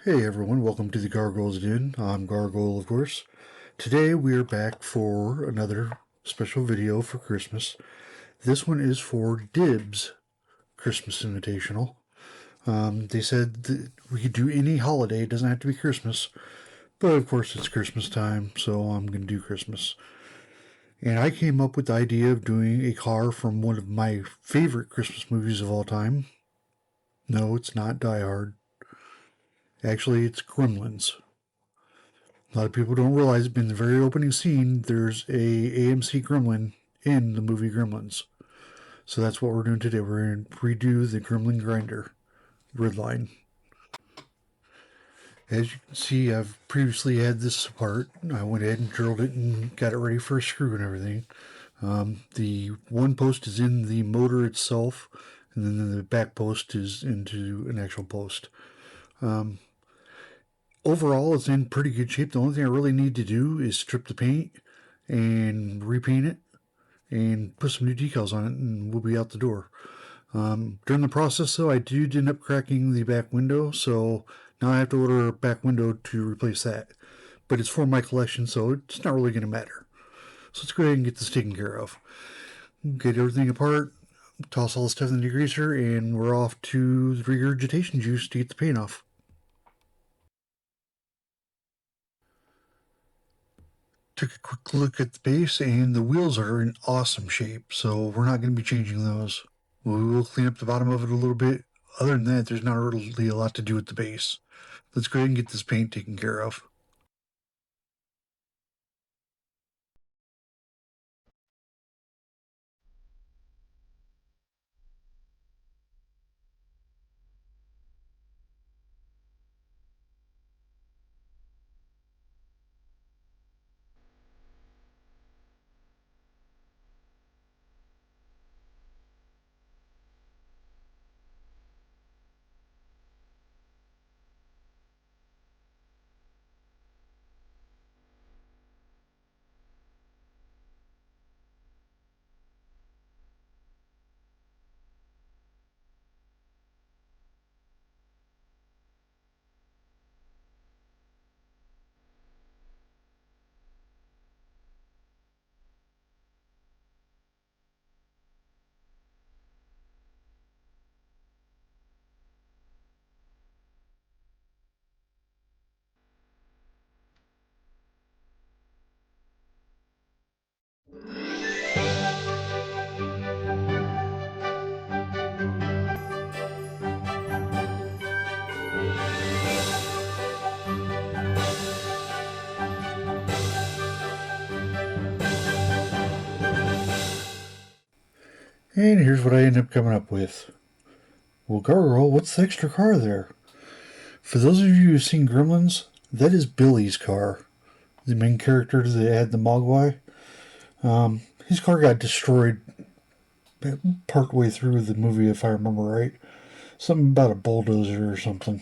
Hey everyone, welcome to the Gargoyles Den. I'm Gargoyle, of course. Today we are back for another special video for Christmas. This one is for Dibs Christmas Invitational. They said that we could do any holiday, it doesn't have to be Christmas, but of course it's Christmas time, so I'm going to do Christmas. And I came up with the idea of doing a car from one of my favorite Christmas movies of all time. No, it's not Die Hard. Actually, it's Gremlins. A lot of people don't realize, in the very opening scene, there's a AMC Gremlin in the movie Gremlins. So that's what we're doing today. We're going to redo the Gremlin grinder, Redline. As you can see, I've previously had this apart. I went ahead and drilled it and got it ready for a screw and everything. The one post is in the motor itself, and then the back post is into an actual post. Overall, it's in pretty good shape. The only thing I really need to do is strip the paint and repaint it and put some new decals on it, and we'll be out the door. During the process, though, I did end up cracking the back window, so now I have to order a back window to replace that. But it's for my collection, so it's not really going to matter. So let's go ahead and get this taken care of. Get everything apart, toss all the stuff in the degreaser, and we're off to the regurgitation juice to get the paint off. Took a quick look at the base, and the wheels are in awesome shape, so we're not going to be changing those. We will clean up the bottom of it a little bit. Other than that, there's not really a lot to do with the base. Let's go ahead and get this paint taken care of. And here's what I ended up coming up with. Well, Gargoyle, what's the extra car there? For those of you who've seen Gremlins, that is Billy's car. The main character that had the Mogwai. His car got destroyed partway through the movie, if I remember right. Something about a bulldozer or something.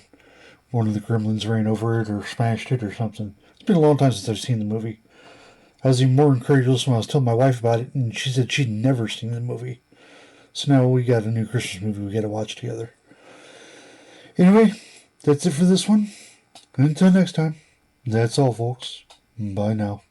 One of the Gremlins ran over it or smashed it or something. It's been a long time since I've seen the movie. I was even more incredulous when I was telling my wife about it, and she said she'd never seen the movie. So now we got a new Christmas movie we got to watch together. Anyway, that's it for this one. And until next time, that's all, folks. Bye now.